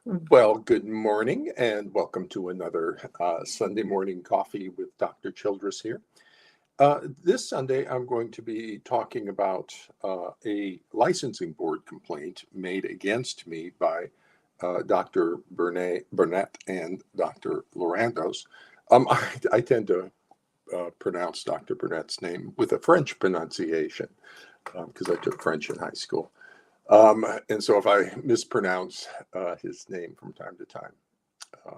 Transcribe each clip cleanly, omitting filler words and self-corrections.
Well, good morning and welcome to another Sunday morning coffee with Dr. Childress here. This Sunday, I'm going to be talking about a licensing board complaint made against me by Dr. Bernet and Dr. Lorandos. I tend to pronounce Dr. Burnet's name with a French pronunciation because I took French in high school. And so if I mispronounce his name from time to time,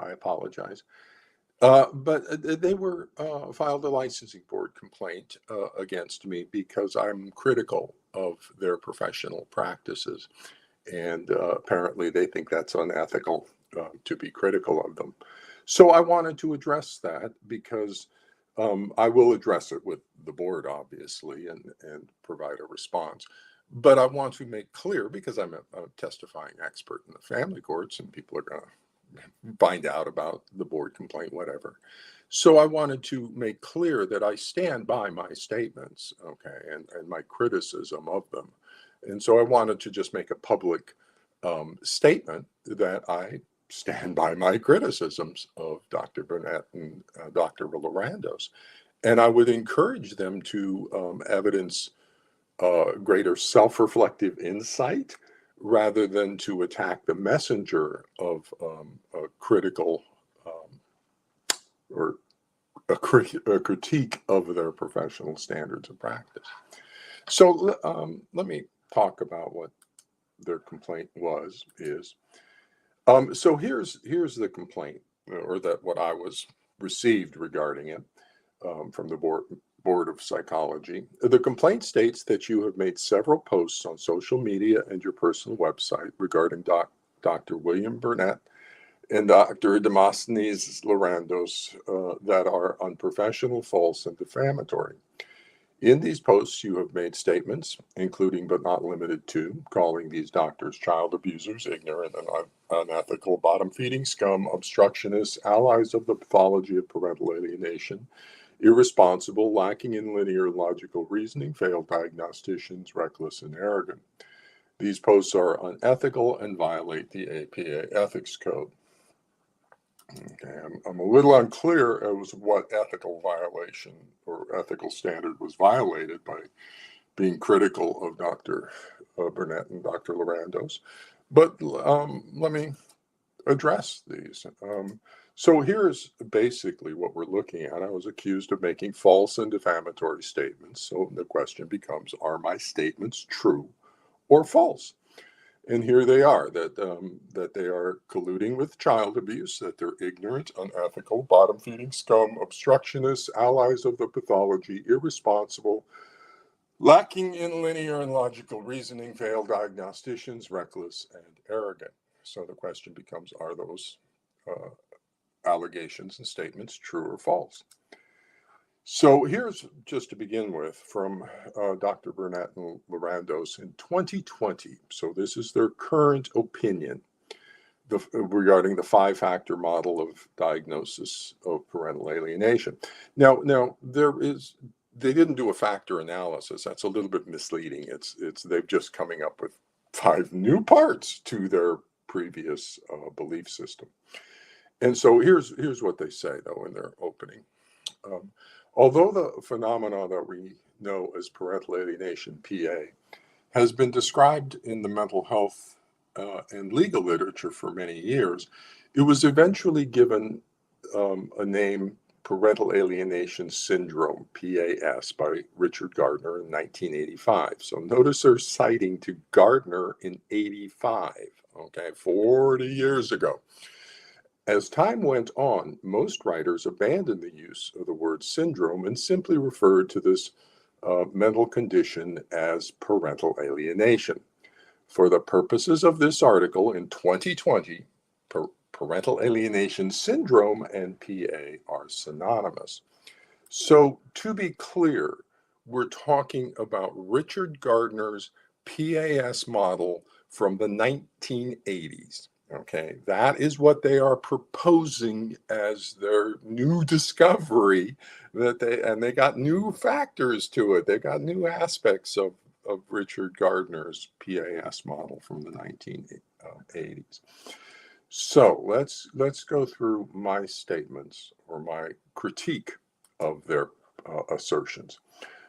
I apologize. But they were filed a licensing board complaint against me because I'm critical of their professional practices. And apparently they think that's unethical to be critical of them. So I wanted to address that because I will address it with the board, obviously, and provide a response. But I want to make clear, because I'm a testifying expert in the family courts, and people are going to find out about the board complaint, whatever. So I wanted to make clear that I stand by my statements, okay, and my criticism of them. And so I wanted to just make a public statement that I stand by my criticisms of Dr. Burnett and Dr. Lorandos. And I would encourage them to evidence greater self-reflective insight rather than to attack the messenger of a critical or a critique of their professional standards of practice. So let me talk about what their complaint is. So here's the complaint, or that what I was received regarding it from the Board of Psychology. The complaint states that you have made several posts on social media and your personal website regarding Dr. William Bernet and Dr. Demosthenes Lorandos that are unprofessional, false, and defamatory. In these posts, you have made statements, including but not limited to, calling these doctors child abusers, ignorant and unethical, bottom-feeding scum, obstructionists, allies of the pathology of parental alienation, irresponsible, lacking in linear and logical reasoning, failed diagnosticians, reckless, and arrogant. These posts are unethical and violate the APA Ethics Code. Okay, I'm a little unclear as what ethical violation or ethical standard was violated by being critical of Dr. Burnett and Dr. Lorandos, but let me address these. So here's basically what we're looking at. I was accused of making false and defamatory statements. So the question becomes, are my statements true or false? And here they are, that they are colluding with child abuse, that they're ignorant, unethical, bottom-feeding scum, obstructionists, allies of the pathology, irresponsible, lacking in linear and logical reasoning, failed diagnosticians, reckless, and arrogant. So the question becomes, are those allegations and statements true or false? So here's, just to begin with, from Dr. Bernet and Lorandos in 2020. So this is their current opinion regarding the five-factor model of diagnosis of parental alienation. Now they didn't do a factor analysis. That's a little bit misleading. They've just coming up with five new parts to their previous belief system. And so here's what they say, though, in their opening. Although the phenomena that we know as parental alienation, PA, has been described in the mental health and legal literature for many years, it was eventually given a name, parental alienation syndrome, PAS, by Richard Gardner in 1985. So notice they're citing to Gardner in 85, okay, 40 years ago. As time went on, most writers abandoned the use of the word syndrome and simply referred to this mental condition as parental alienation. For the purposes of this article in 2020, parental alienation syndrome and PA are synonymous. So to be clear, we're talking about Richard Gardner's PAS model from the 1980s. Okay, that is what they are proposing as their new discovery, they got new factors to it. They got new aspects of Richard Gardner's PAS model from the 1980s. So let's go through my statements or my critique of their assertions.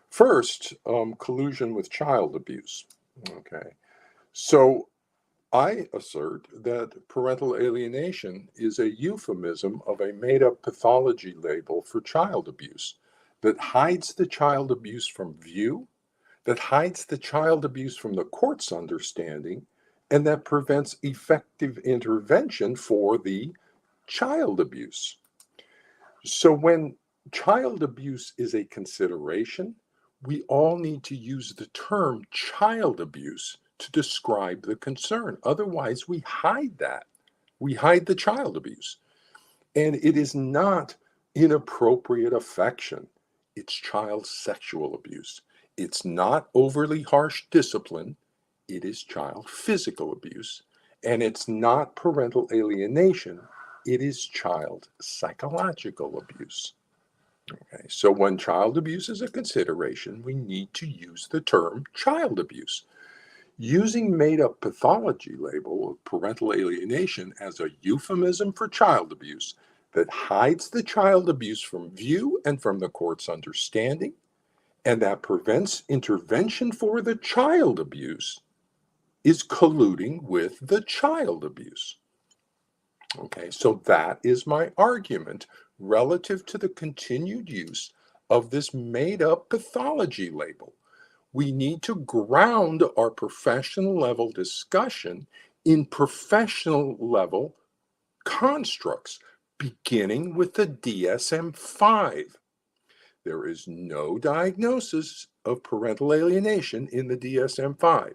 First, collusion with child abuse. Okay, so I assert that parental alienation is a euphemism of a made-up pathology label for child abuse that hides the child abuse from view, that hides the child abuse from the court's understanding, and that prevents effective intervention for the child abuse. So when child abuse is a consideration, we all need to use the term child abuse to describe the concern. Otherwise, we hide that. We hide the child abuse. And it is not inappropriate affection, it's child sexual abuse. It's not overly harsh discipline, it is child physical abuse. And it's not parental alienation, it is child psychological abuse. Okay, so when child abuse is a consideration, we need to use the term child abuse. Using made-up pathology label of parental alienation as a euphemism for child abuse that hides the child abuse from view and from the court's understanding, and that prevents intervention for the child abuse, is colluding with the child abuse. Okay, so that is my argument relative to the continued use of this made-up pathology label. We need to ground our professional level discussion in professional level constructs, beginning with the DSM-5. There is no diagnosis of parental alienation in the DSM-5.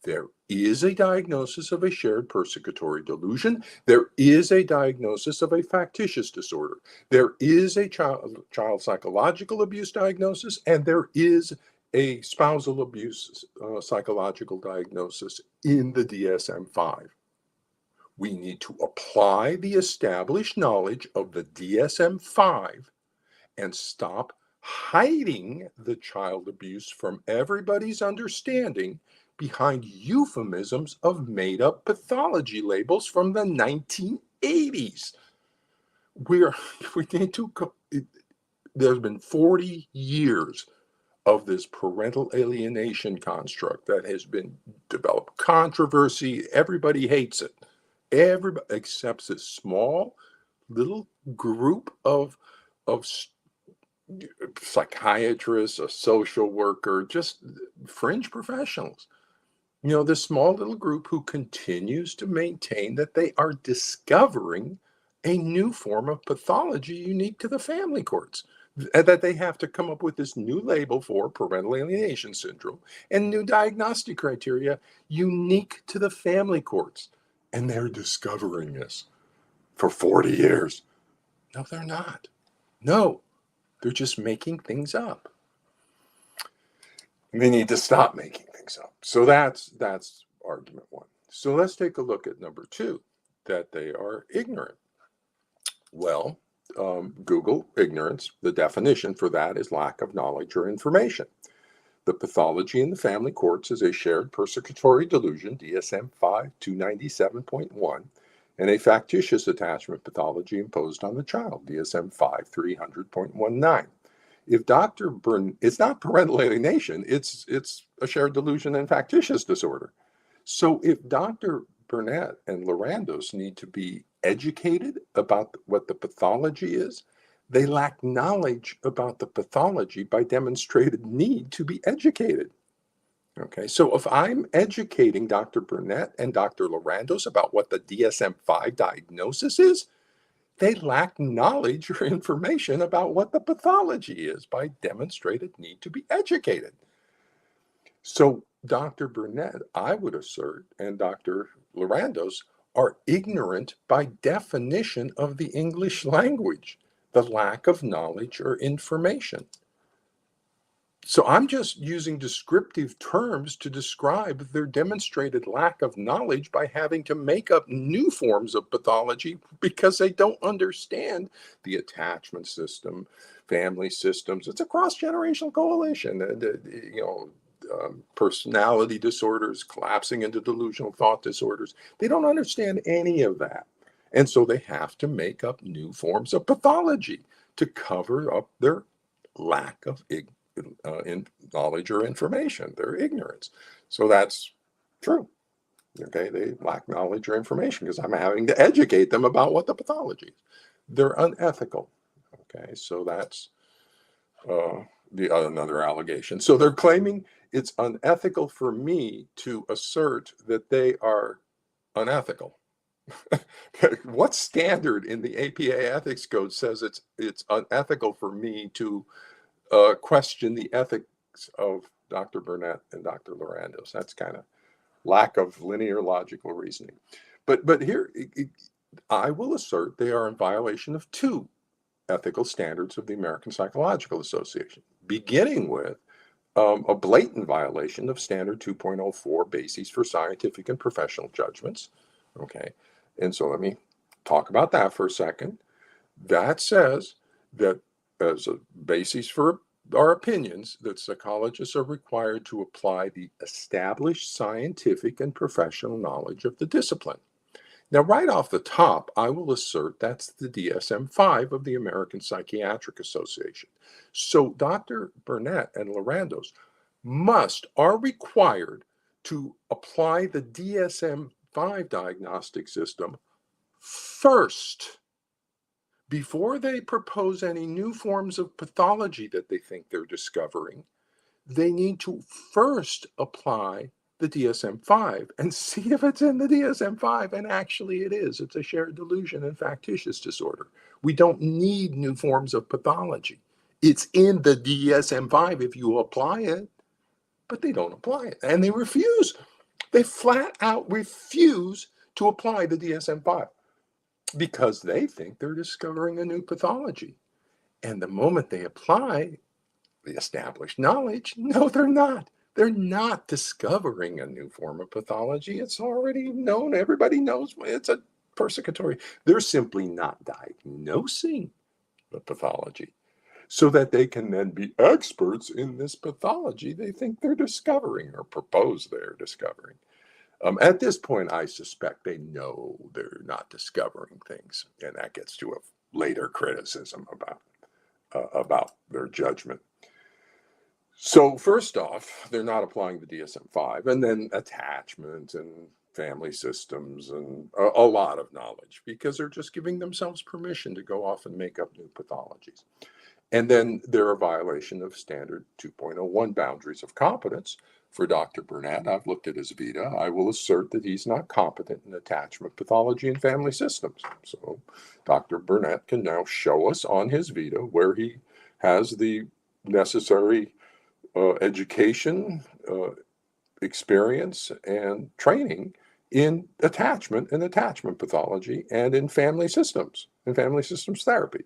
There is a diagnosis of a shared persecutory delusion. There is a diagnosis of a factitious disorder. There is a child psychological abuse diagnosis, and there is a spousal abuse psychological diagnosis in the DSM-5. We need to apply the established knowledge of the DSM-5 and stop hiding the child abuse from everybody's understanding behind euphemisms of made-up pathology labels from the 1980s. We need to. There's been 40 years of this parental alienation construct that has been developed. Controversy. Everybody hates it. Everybody accepts this small little group of psychiatrists, a social worker, just fringe professionals. You know, this small little group who continues to maintain that they are discovering a new form of pathology unique to the family courts, and that they have to come up with this new label for parental alienation syndrome and new diagnostic criteria unique to the family courts. And they're discovering this for 40 years. No, they're not. No, they're just making things up. And they need to stop making things up. So that's argument one. So let's take a look at number two, that they are ignorant. Well, Google ignorance. The definition for that is lack of knowledge or information. The pathology in the family courts is a shared persecutory delusion, DSM-5 297.1, and a factitious attachment pathology imposed on the child, DSM-5 300.19. If it's not parental alienation, it's a shared delusion and factitious disorder. So if Dr. Bernet and Lorandos need to be educated about what the pathology is, they lack knowledge about the pathology by demonstrated need to be educated. Okay, so if I'm educating Dr. Bernet and Dr. Lorandos about what the DSM-5 diagnosis is, they lack knowledge or information about what the pathology is by demonstrated need to be educated. So Dr. Bernet, I would assert, and Dr. Lorandos are ignorant by definition of the English language, the lack of knowledge or information. So I'm just using descriptive terms to describe their demonstrated lack of knowledge by having to make up new forms of pathology because they don't understand the attachment system, family systems. It's a cross-generational coalition. Personality disorders, collapsing into delusional thought disorders. They don't understand any of that. And so they have to make up new forms of pathology to cover up their lack of knowledge or information, their ignorance. So that's true. Okay, they lack knowledge or information because I'm having to educate them about what the pathology is. They're unethical. Okay, so that's another allegation. So they're claiming it's unethical for me to assert that they are unethical. What standard in the APA ethics code says it's unethical for me to question the ethics of Dr. Bernet and Dr. Lorandos? That's kind of lack of linear logical reasoning. But here, I will assert they are in violation of two ethical standards of the American Psychological Association, beginning with a blatant violation of Standard 2.04, Bases for Scientific and Professional Judgments. Okay, and so let me talk about that for a second. That says that as a basis for our opinions, that psychologists are required to apply the established scientific and professional knowledge of the discipline. Now, right off the top, I will assert that's the DSM-5 of the American Psychiatric Association. So Dr. Bernet and Lorandos are required to apply the DSM-5 diagnostic system first before they propose any new forms of pathology that they think they're discovering. They need to first apply the DSM-5 and see if it's in the DSM-5, and actually it is. It's a shared delusion and factitious disorder. We don't need new forms of pathology. It's in the DSM-5 if you apply it, but they don't apply it, and they refuse. They flat out refuse to apply the DSM-5 because they think they're discovering a new pathology. And the moment they apply the established knowledge, no, they're not. They're not discovering a new form of pathology. It's already known. Everybody knows it's a persecutory. They're simply not diagnosing the pathology so that they can then be experts in this pathology they think they're discovering or propose they're discovering. At this point, I suspect they know they're not discovering things, and that gets to a later criticism about their judgment. So first off, they're not applying the DSM-5, and then attachment and family systems and a lot of knowledge because they're just giving themselves permission to go off and make up new pathologies. And then they're a violation of Standard 2.01 boundaries of competence. For Dr. Bernet, I've looked at his vita. I will assert that he's not competent in attachment pathology and family systems. So Dr. Bernet can now show us on his vita where he has the necessary education, experience, and training in attachment and attachment pathology and in family systems therapy.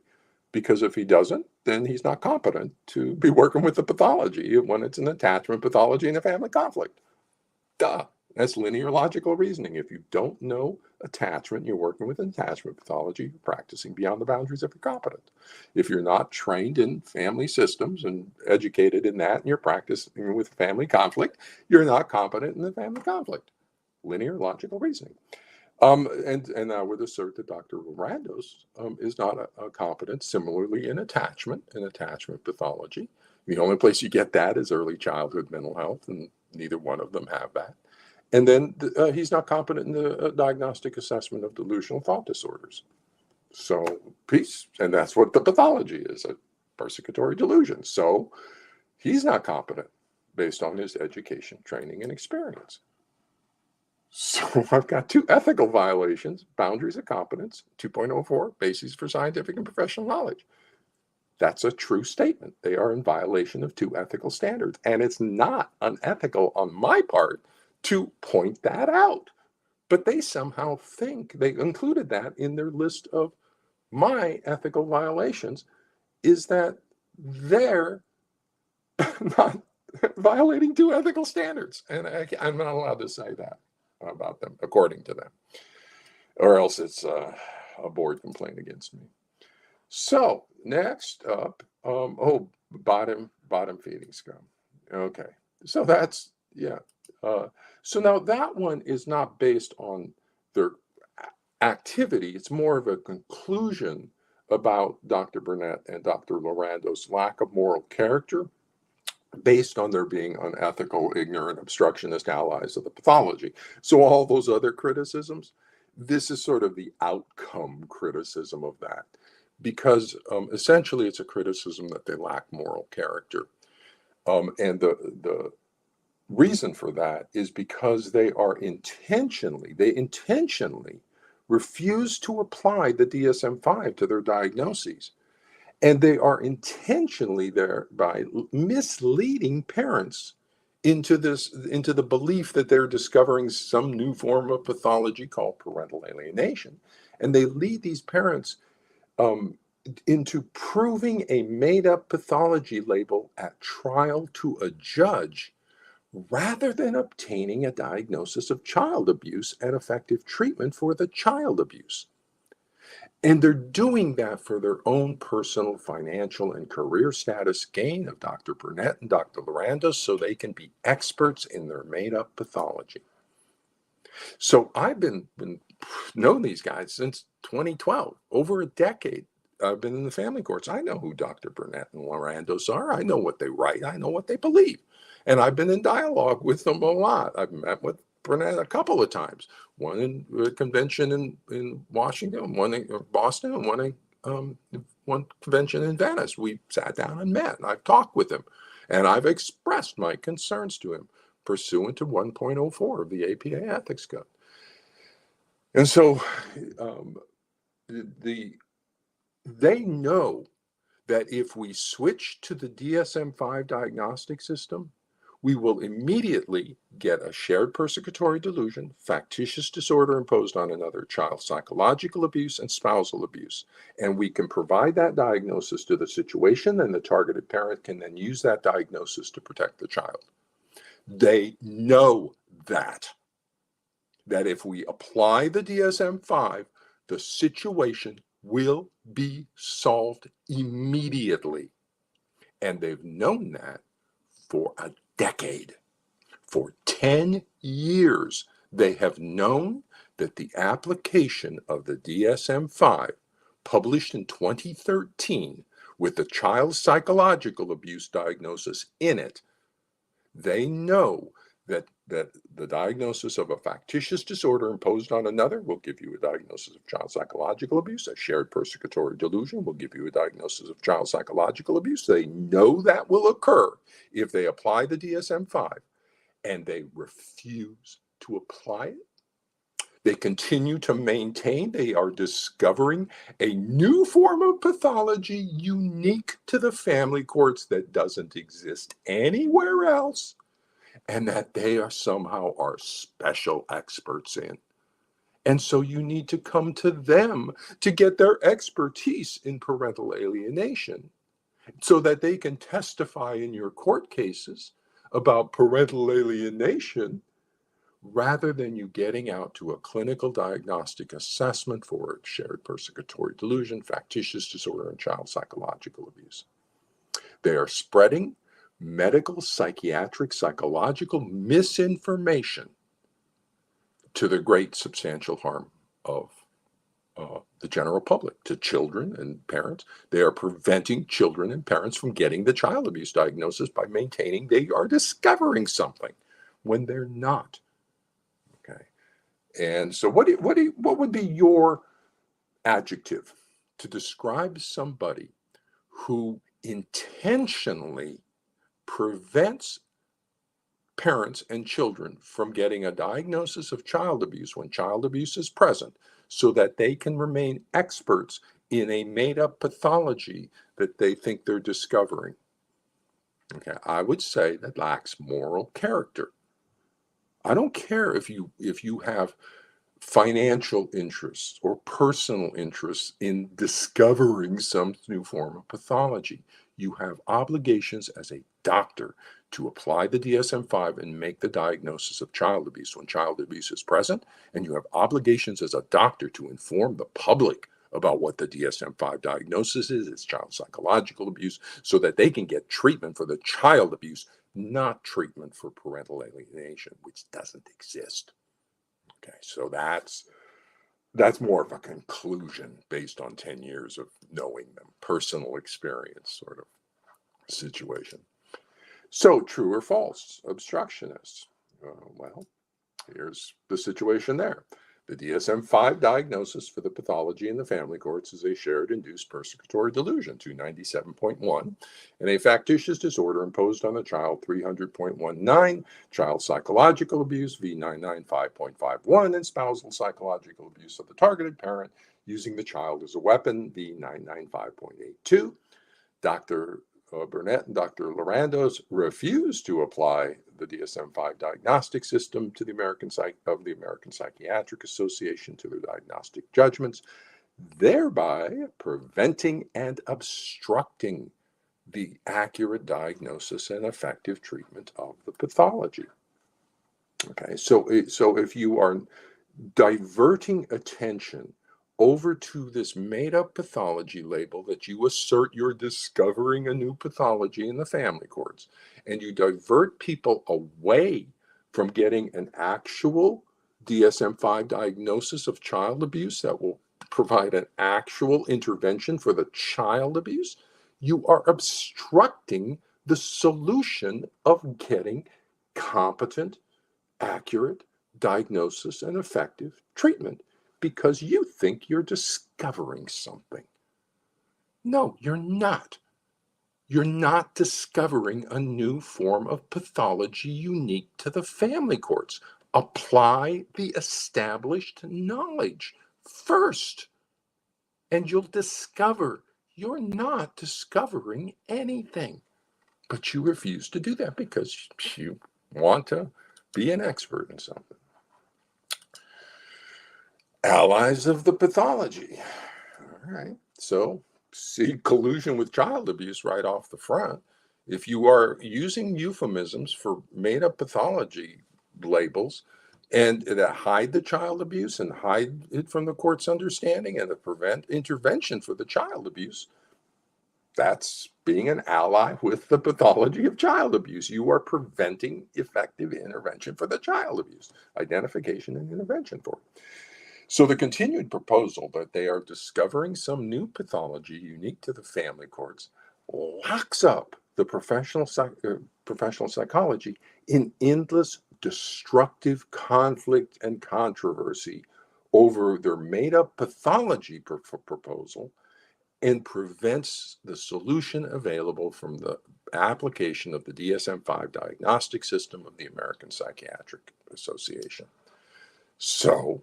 Because if he doesn't, then he's not competent to be working with the pathology when it's an attachment pathology and a family conflict. Duh. That's linear logical reasoning. If you don't know attachment, you're working with an attachment pathology, you're practicing beyond the boundaries of your competence. If you're not trained in family systems and educated in that, and you're practicing with family conflict, you're not competent in the family conflict. Linear logical reasoning. And I would assert that Dr. Lorandos is not a competent similarly in attachment pathology. The only place you get that is early childhood mental health, and neither one of them have that. And then he's not competent in the diagnostic assessment of delusional thought disorders. So peace. And that's what the pathology is, a persecutory delusion. So he's not competent based on his education, training, and experience. So I've got two ethical violations, boundaries of competence, 2.04, bases for scientific and professional knowledge. That's a true statement. They are in violation of two ethical standards. And it's not unethical on my part to point that out. But they somehow think they included that in their list of my ethical violations, is that they're not violating two ethical standards. And I'm not allowed to say that about them, according to them, or else it's a board complaint against me. So next up, bottom feeding scum. Okay, so that's, yeah. So now that one is not based on their activity. It's more of a conclusion about Dr. Bernet and Dr. Lorandos' lack of moral character based on their being unethical, ignorant, obstructionist allies of the pathology. So all those other criticisms, this is sort of the outcome criticism of that, because essentially it's a criticism that they lack moral character. And the reason for that is because they intentionally refuse to apply the DSM-5 to their diagnoses. And they are intentionally thereby misleading parents into the belief that they're discovering some new form of pathology called parental alienation. And they lead these parents into proving a made-up pathology label at trial to a judge rather than obtaining a diagnosis of child abuse and effective treatment for the child abuse. And they're doing that for their own personal, financial, and career status gain of Dr. Bernet and Dr. Lorandos so they can be experts in their made-up pathology. So I've been known these guys since 2012, over a decade. I've been in the family courts. I know who Dr. Bernet and Lorandos are. I know what they write. I know what they believe. And I've been in dialogue with them a lot. I've met with Bernet a couple of times, one in a convention in Washington, one in Boston, and one convention in Venice. We sat down and met, and I've talked with him, and I've expressed my concerns to him pursuant to 1.04 of the APA Ethics Code. And so they know that if we switch to the DSM-5 diagnostic system, we will immediately get a shared persecutory delusion, factitious disorder imposed on another child, psychological abuse, and spousal abuse. And we can provide that diagnosis to the situation, and the targeted parent can then use that diagnosis to protect the child. They know that if we apply the DSM-5, the situation will be solved immediately. And they've known that for a decade. For 10 years, they have known that the application of the DSM-5, published in 2013 with the child psychological abuse diagnosis in it, they know that the diagnosis of a factitious disorder imposed on another will give you a diagnosis of child psychological abuse. A shared persecutory delusion will give you a diagnosis of child psychological abuse. They know that will occur if they apply the DSM-5, and they refuse to apply it. They continue to maintain they are discovering a new form of pathology unique to the family courts that doesn't exist anywhere else, and that they are somehow our special experts in. And so you need to come to them to get their expertise in parental alienation so that they can testify in your court cases about parental alienation rather than you getting out to a clinical diagnostic assessment for shared persecutory delusion, factitious disorder, and child psychological abuse. They are spreading medical, psychiatric, psychological misinformation to the great substantial harm of the general public, to children and parents. They are preventing children and parents from getting the child abuse diagnosis by maintaining they are discovering something when they're not. Okay, and so what would be your adjective to describe somebody who intentionally prevents parents and children from getting a diagnosis of child abuse when child abuse is present so that they can remain experts in a made-up pathology that they think they're discovering? Okay, I would say that lacks moral character. I don't care if you have financial interests or personal interests in discovering some new form of pathology. You have obligations as a doctor to apply the DSM-5 and make the diagnosis of child abuse when child abuse is present, and you have obligations as a doctor to inform the public about what the DSM-5 diagnosis is, it's child psychological abuse, so that they can get treatment for the child abuse, not treatment for parental alienation, which doesn't exist. Okay, so that's That's more of a conclusion based on 10 years of knowing them, personal experience sort of situation. So, true or false, obstructionists? Well, here's the situation there. The DSM-5 diagnosis for the pathology in the family courts is a shared induced persecutory delusion, 297.1, and a factitious disorder imposed on the child, 300.19, child psychological abuse, V995.51, and spousal psychological abuse of the targeted parent using the child as a weapon, V995.82. Dr. Bernet and Dr. Lorandos refused to apply the DSM-5 diagnostic system to the American Psychiatric Association to their diagnostic judgments, thereby preventing and obstructing the accurate diagnosis and effective treatment of the pathology. Okay, so if you are diverting attention over to this made-up pathology label that you assert you're discovering a new pathology in the family courts, and you divert people away from getting an actual DSM-5 diagnosis of child abuse that will provide an actual intervention for the child abuse, you are obstructing the solution of getting competent, accurate diagnosis and effective treatment, because you think you're discovering something. No, you're not. You're not discovering a new form of pathology unique to the family courts. Apply the established knowledge first, and you'll discover you're not discovering anything. But you refuse to do that because you want to be an expert in something. Allies of the pathology. All right. So, see collusion with child abuse right off the front. If you are using euphemisms for made up pathology labels and that hide the child abuse and hide it from the court's understanding and to prevent intervention for the child abuse, that's being an ally with the pathology of child abuse. You are preventing effective intervention for the child abuse, identification and intervention for it. So the continued proposal that they are discovering some new pathology unique to the family courts locks up the professional psychology in endless destructive conflict and controversy over their made-up pathology proposal, and prevents the solution available from the application of the DSM-5 diagnostic system of the American Psychiatric Association. So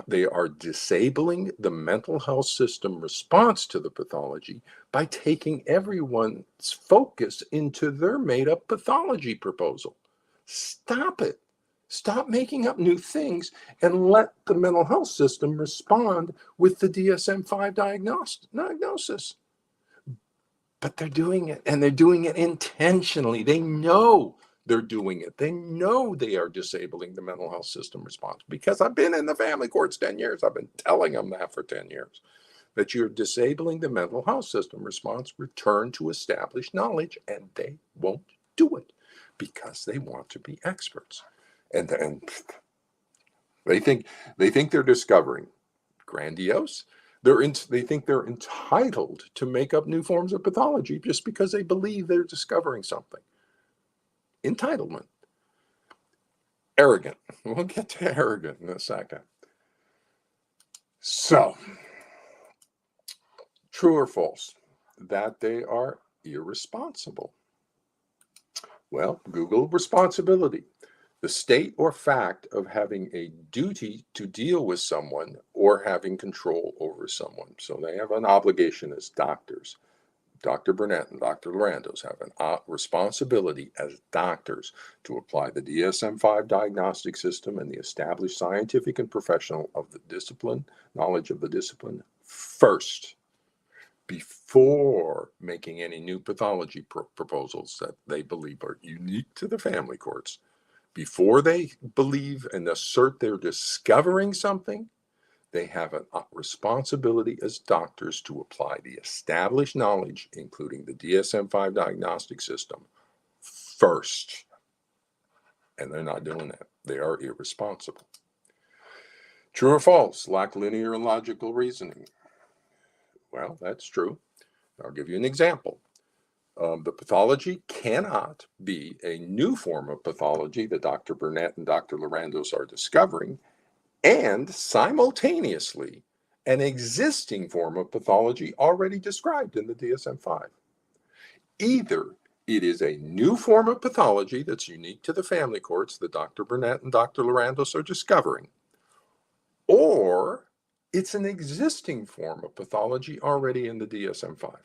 they are disabling the mental health system response to the pathology by taking everyone's focus into their made-up pathology proposal. Stop it. Stop making up new things and let the mental health system respond with the DSM-5 diagnosis. But they're doing it, and they're doing it intentionally. They know they're doing it. They know they are disabling the mental health system response, because I've been in the family courts 10 years. I've been telling them that for 10 years, that you're disabling the mental health system response, return to established knowledge, and they won't do it because they want to be experts. And they think they're discovering grandiose. They think they're entitled to make up new forms of pathology just because they believe they're discovering something. Entitlement. Arrogant. We'll get to arrogant in a second. So, true or false, that they are irresponsible? Well, Google responsibility. The state or fact of having a duty to deal with someone or having control over someone. So they have an obligation as doctors. Dr. Bernet and Dr. Lorandos have a responsibility as doctors to apply the DSM-5 diagnostic system and the established scientific and professional of the discipline, knowledge of the discipline first, before making any new pathology proposals that they believe are unique to the family courts. Before they believe and assert they're discovering something, they have a responsibility as doctors to apply the established knowledge, including the DSM-5 diagnostic system, first. And they're not doing that. They are irresponsible. True or false? Lack linear and logical reasoning. Well, that's true. I'll give you an example. The pathology cannot be a new form of pathology that Dr. Bernet and Dr. Lorandos are discovering, and simultaneously an existing form of pathology already described in the DSM-5. Either it is a new form of pathology that's unique to the family courts that Dr. Bernet and Dr. Lorandos are discovering, or it's an existing form of pathology already in the DSM-5.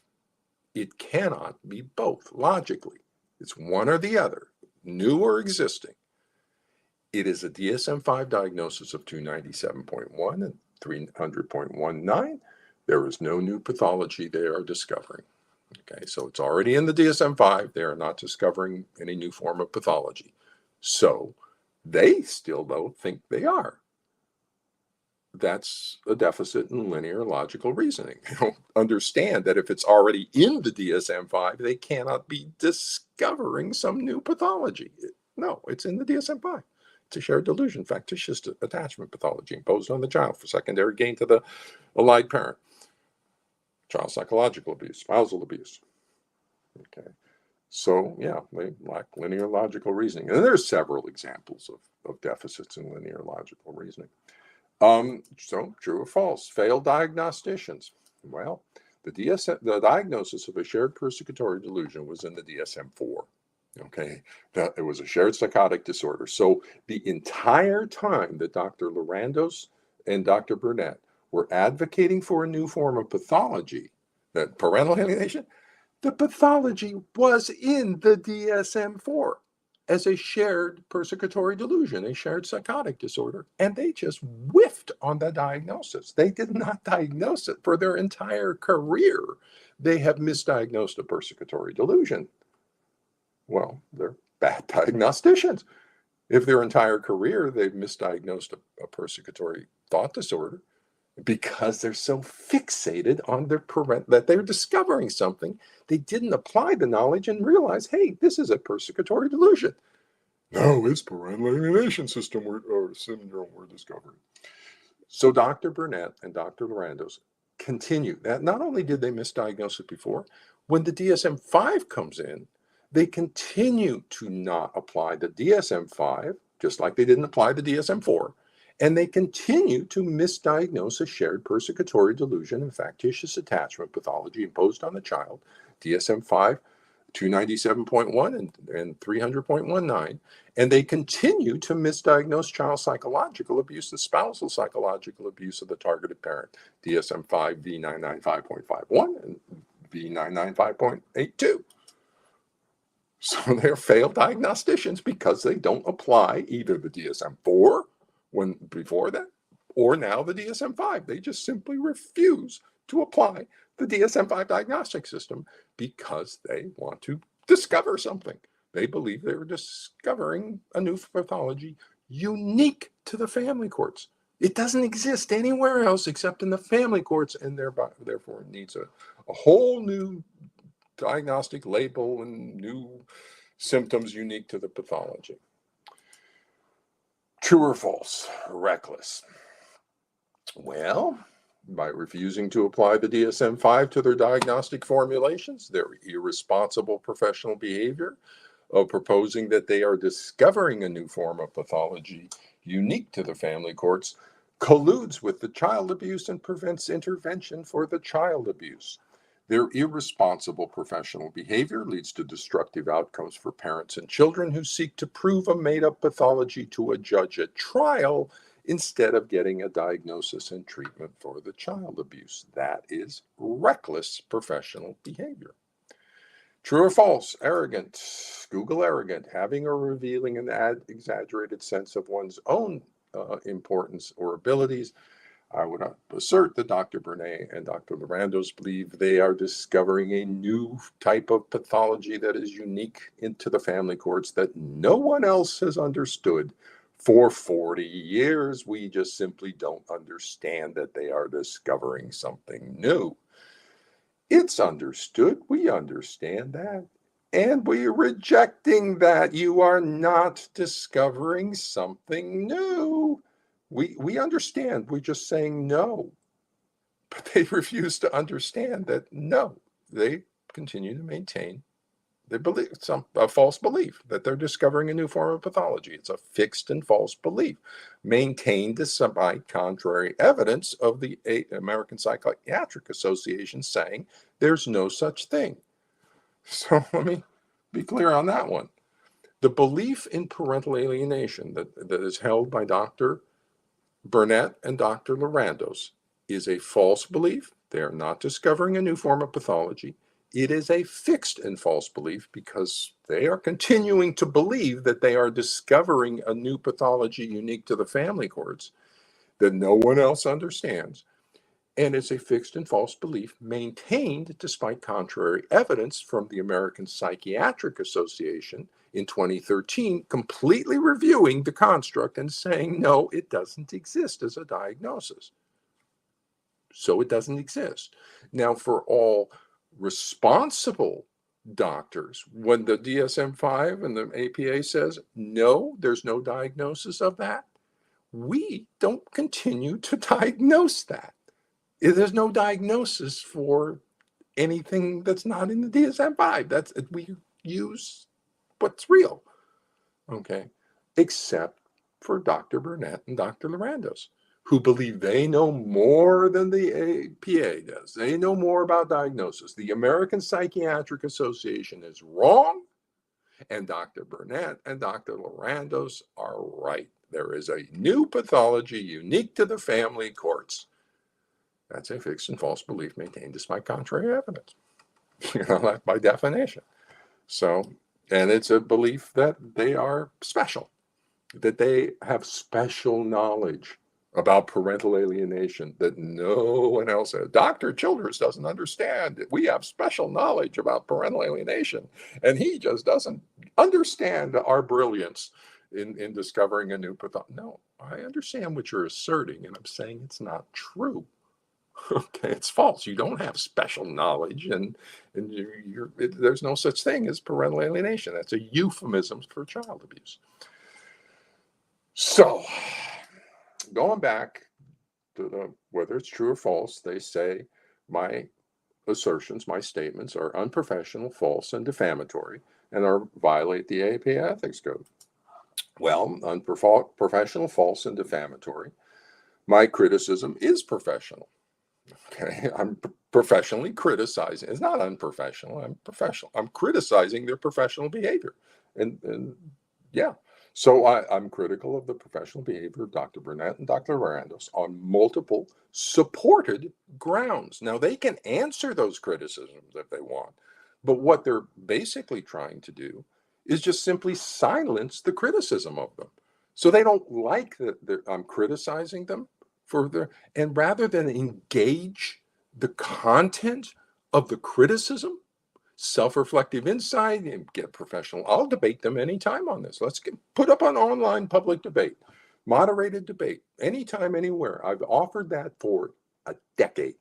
It cannot be both logically. It's one or the other, new or existing. It is a DSM-5 diagnosis of 297.1 and 300.19. There is no new pathology they are discovering. Okay, so it's already in the DSM-5. They are not discovering any new form of pathology. So they still don't think they are. That's a deficit in linear logical reasoning. They don't understand that if it's already in the DSM-5, they cannot be discovering some new pathology. No, it's in the DSM-5. It's a shared delusion, factitious attachment pathology imposed on the child for secondary gain to the allied parent. Child psychological abuse, spousal abuse. Okay. So, yeah, they lack linear logical reasoning. And there's several examples of deficits in linear logical reasoning. So, true or false? Failed diagnosticians. Well, the diagnosis of a shared persecutory delusion was in the DSM-4. Okay, that it was a shared psychotic disorder. So the entire time that Dr. Lorandos and Dr. Bernet were advocating for a new form of pathology, that parental alienation, the pathology was in the DSM-4 as a shared persecutory delusion, a shared psychotic disorder, and they just whiffed on the diagnosis. They did not diagnose it. For their entire career, they have misdiagnosed a persecutory delusion. Well, they're bad diagnosticians. If their entire career they've misdiagnosed a persecutory thought disorder because they're so fixated on their that they're discovering something, they didn't apply the knowledge and realize, hey, this is a persecutory delusion. No, it's parental alienation syndrome we're discovering. So Dr. Bernet and Dr. Lorandos continue. That not only did they misdiagnose it before, when the DSM-5 comes in, they continue to not apply the DSM-5, just like they didn't apply the DSM-4, and they continue to misdiagnose a shared persecutory delusion and factitious attachment pathology imposed on the child, DSM-5, 297.1 and 300.19, and they continue to misdiagnose child psychological abuse and spousal psychological abuse of the targeted parent, DSM-5 V995.51 and V995.82. So they're failed diagnosticians because they don't apply either the DSM-4 when before that or now the DSM-5. They just simply refuse to apply the DSM-5 diagnostic system because they want to discover something. They believe they're discovering a new pathology unique to the family courts. It doesn't exist anywhere else except in the family courts, and therefore it needs a whole new diagnostic label and new symptoms unique to the pathology. True or false? Reckless. Well, by refusing to apply the DSM-5 to their diagnostic formulations, their irresponsible professional behavior of proposing that they are discovering a new form of pathology unique to the family courts colludes with the child abuse and prevents intervention for the child abuse. Their irresponsible professional behavior leads to destructive outcomes for parents and children who seek to prove a made-up pathology to a judge at trial instead of getting a diagnosis and treatment for the child abuse. That is reckless professional behavior. True or false? Arrogant. Google arrogant. Having or revealing an exaggerated sense of one's own importance or abilities. I would assert that Dr. Bernet and Dr. Lorandos believe they are discovering a new type of pathology that is unique into the family courts that no one else has understood for 40 years. We just simply don't understand that they are discovering something new. It's understood. We understand that. And we're rejecting that. You are not discovering something new. We understand. We're just saying no. But they refuse to understand that no, they continue to maintain they believe a false belief that they're discovering a new form of pathology. It's a fixed and false belief, maintained despite contrary evidence of the American Psychiatric Association saying there's no such thing. So let me be clear on that one. The belief in parental alienation that is held by Dr. Bernet and Dr. Lorandos is a false belief. They are not discovering a new form of pathology. It is a fixed and false belief because they are continuing to believe that they are discovering a new pathology unique to the family courts that no one else understands. And it's a fixed and false belief maintained despite contrary evidence from the American Psychiatric Association in 2013, completely reviewing the construct and saying, no, it doesn't exist as a diagnosis. So it doesn't exist. Now, for all responsible doctors, when the DSM-5 and the APA says, no, there's no diagnosis of that, we don't continue to diagnose that. There's no diagnosis for anything that's not in the DSM-5. We use what's real, okay, except for Dr. Bernet and Dr. Lorandos, who believe they know more than the APA does. They know more about diagnosis. The American Psychiatric Association is wrong, and Dr. Bernet and Dr. Lorandos are right. There is a new pathology unique to the family courts. That's a fixed and false belief maintained despite contrary evidence. That's by definition. So, and it's a belief that they are special, that they have special knowledge about parental alienation that no one else has. Dr. Childress doesn't understand it. We have special knowledge about parental alienation, and he just doesn't understand our brilliance in discovering a new pathology. No, I understand what you're asserting, and I'm saying it's not true. Okay, it's false. You don't have special knowledge, and there's no such thing as parental alienation. That's a euphemism for child abuse. So, going back to whether it's true or false, they say my assertions, my statements are unprofessional, false, and defamatory, and violate the APA Ethics Code. Well, unprofessional, false, and defamatory. My criticism is professional. Okay, I'm professionally criticizing. It's not unprofessional. I'm professional. I'm criticizing their professional behavior, and yeah. So I'm critical of the professional behavior of Dr. Bernet and Dr. Lorandos on multiple supported grounds. Now they can answer those criticisms if they want, but what they're basically trying to do is just simply silence the criticism of them. So they don't like that I'm criticizing them and rather than engage the content of the criticism, self-reflective insight, and get professional. I'll debate them anytime on this. Let's put up an online public debate, moderated debate, anytime, anywhere. I've offered that for a decade.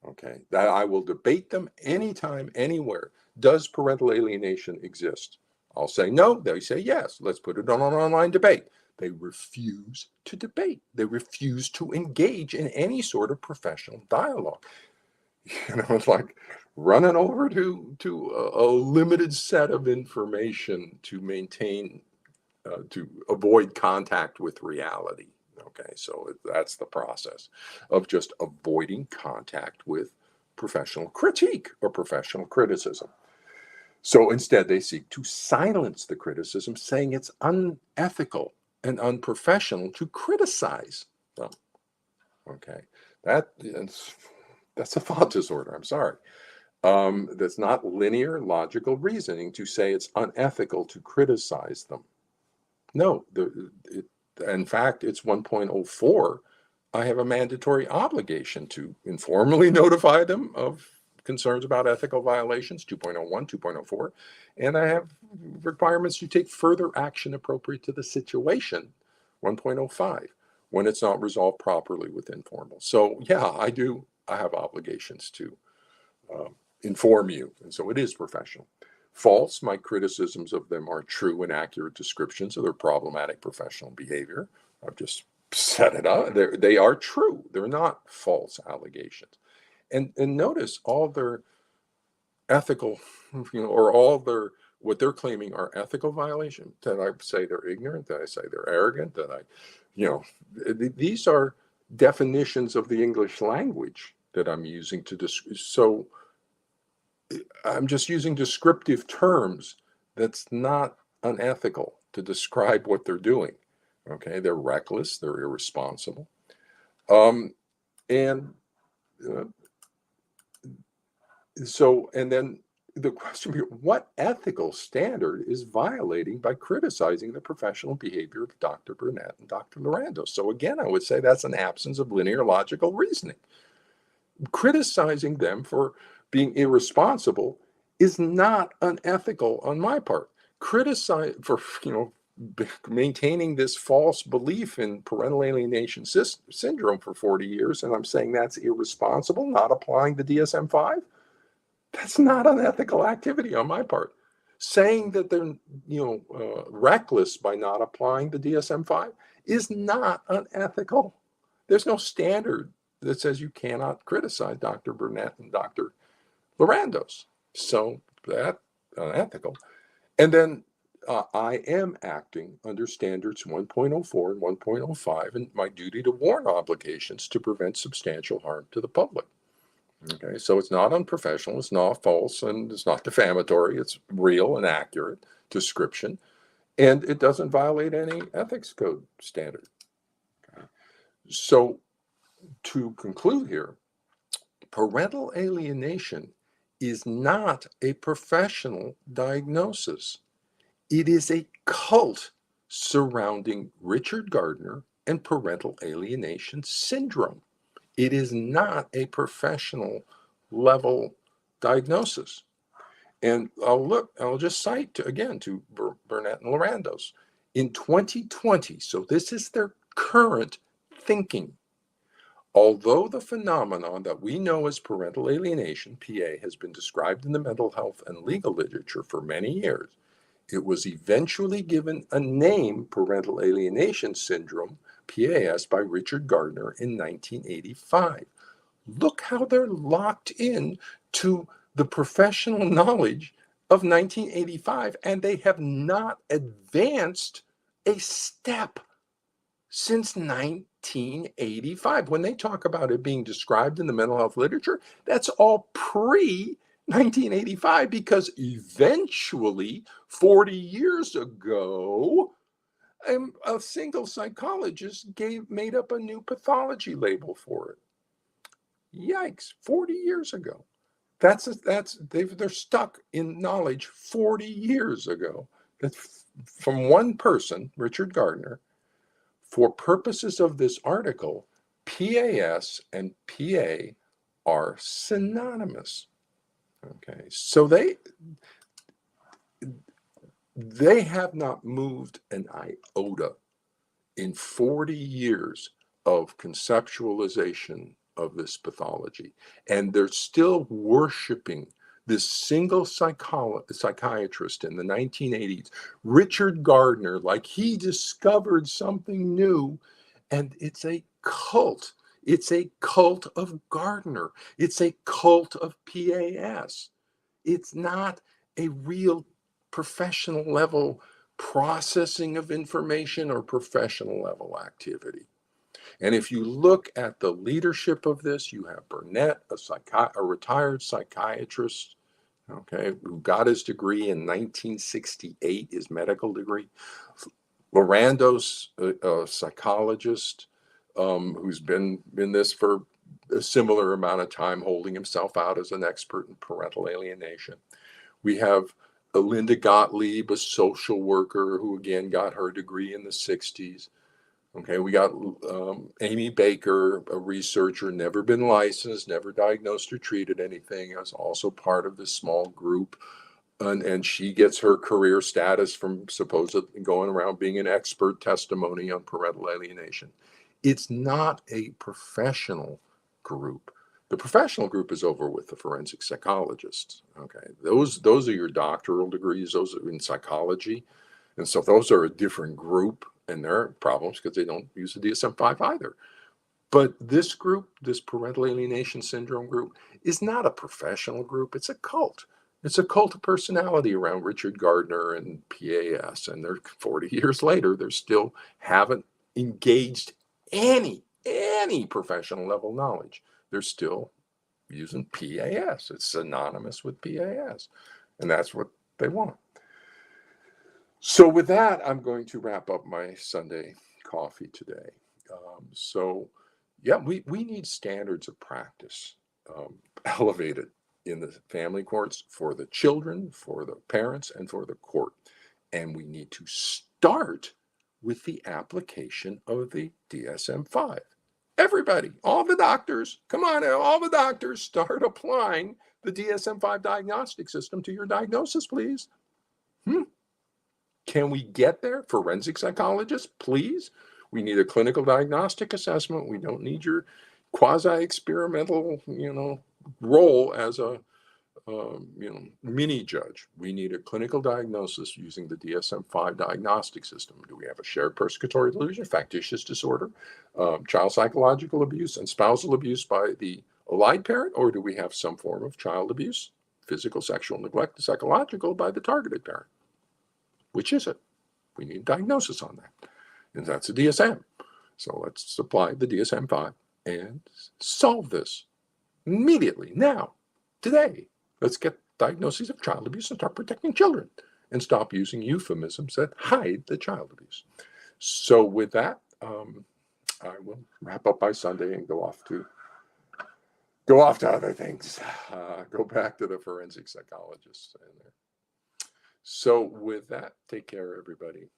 Okay, that I will debate them anytime, anywhere. Does parental alienation exist? I'll say no. They say yes. Let's put it on an online debate. They refuse to debate. They refuse to engage in any sort of professional dialogue. It's like running over to a limited set of information to maintain, to avoid contact with reality. Okay, so that's the process of just avoiding contact with professional critique or professional criticism. So instead, they seek to silence the criticism, saying it's unethical and unprofessional to criticize them. Okay, that's a thought disorder. I'm sorry. That's not linear, logical reasoning to say it's unethical to criticize them. No, in fact, it's 1.04. I have a mandatory obligation to informally notify them of concerns about ethical violations, 2.01, 2.04, and I have requirements to take further action appropriate to the situation, 1.05, when it's not resolved properly with informal. So yeah, I have obligations to inform you, and so it is professional. False, my criticisms of them are true and accurate descriptions of their problematic professional behavior. I've just set it up. They are true. They're not false allegations. And notice all their ethical, or all their what they're claiming are ethical violations. That I say they're ignorant, that I say they're arrogant, that these are definitions of the English language that I'm using to so I'm just using descriptive terms that's not unethical to describe what they're doing. Okay, they're reckless, they're irresponsible, and uh, and then the question here, what ethical standard is violating by criticizing the professional behavior of Dr. Bernet and Dr. Lorandos? So again, I would say that's an absence of linear logical reasoning. Criticizing them for being irresponsible is not unethical on my part. Criticize for maintaining this false belief in parental alienation syndrome for 40 years, and I'm saying that's irresponsible, not applying the DSM-5. That's not unethical activity on my part. Saying that they're reckless by not applying the DSM-5 is not unethical. There's no standard that says you cannot criticize Dr. Bernet and Dr. Lorandos. So that's unethical. And then I am acting under standards 1.04 and 1.05 and my duty to warn obligations to prevent substantial harm to the public. Okay, so it's not unprofessional, it's not false, and it's not defamatory. It's real and accurate description, and it doesn't violate any ethics code standard. Okay. So to conclude here, parental alienation is not a professional diagnosis. It is a cult surrounding Richard Gardner and parental alienation syndrome. It is not a professional level diagnosis. And I'll just cite again to Bernet and Lorandos. In 2020, so this is their current thinking, although the phenomenon that we know as parental alienation, PA, has been described in the mental health and legal literature for many years, it was eventually given a name, parental alienation syndrome, PAS, by Richard Gardner in 1985. Look how they're locked in to the professional knowledge of 1985, and they have not advanced a step since 1985. When they talk about it being described in the mental health literature, that's all pre 1985, because eventually, 40 years ago, a single psychologist made up a new pathology label for it. Yikes! 40 years ago. They're stuck in knowledge 40 years ago. That's from one person, Richard Gardner. For purposes of this article, PAS and PA are synonymous. Okay, so they have not moved an iota in 40 years of conceptualization of this pathology. And they're still worshiping this single psychiatrist in the 1980s, Richard Gardner, like he discovered something new. And it's a cult. It's a cult of Gardner. It's a cult of PAS. It's not a real professional level processing of information or professional level activity. And if you look at the leadership of this, you have Bernet, a retired psychiatrist, okay, who got his degree in 1968, his medical degree. Lorandos, a psychologist who's been in this for a similar amount of time, holding himself out as an expert in parental alienation. We have Linda Gottlieb, a social worker who again got her degree in the 60s. Okay, we got Amy Baker, a researcher, never been licensed, never diagnosed or treated anything, is also part of this small group. And she gets her career status from supposedly going around being an expert testimony on parental alienation. It's not a professional group. The professional group is over with the forensic psychologists. Okay, those are your doctoral degrees. Those are in psychology. And so those are a different group, and there are problems because they don't use the DSM-5 either. But this group, this parental alienation syndrome group, is not a professional group. It's a cult. It's a cult of personality around Richard Gardner and PAS. And they're 40 years later, they still haven't engaged any professional level knowledge. They're still using PAS. It's synonymous with PAS. And that's what they want. So with that, I'm going to wrap up my Sunday coffee today. Yeah, we need standards of practice elevated in the family courts for the children, for the parents, and for the court. And we need to start with the application of the DSM-5. Everybody, all the doctors, come on, all the doctors, start applying the DSM-5 diagnostic system to your diagnosis, please. Can we get there? Forensic psychologists, please. We need a clinical diagnostic assessment. We don't need your quasi-experimental, role as a, mini judge. We need a clinical diagnosis using the DSM-5 diagnostic system. Do we have a shared persecutory delusion, factitious disorder, child psychological abuse, and spousal abuse by the allied parent, or do we have some form of child abuse, physical, sexual neglect, psychological by the targeted parent? Which is it? We need a diagnosis on that. And that's a DSM. So let's apply the DSM-5 and solve this immediately, now, today. Let's get diagnoses of child abuse and start protecting children and stop using euphemisms that hide the child abuse. So with that, I will wrap up by Sunday and go off to other things. Go back to the forensic psychologists. So with that, take care, everybody.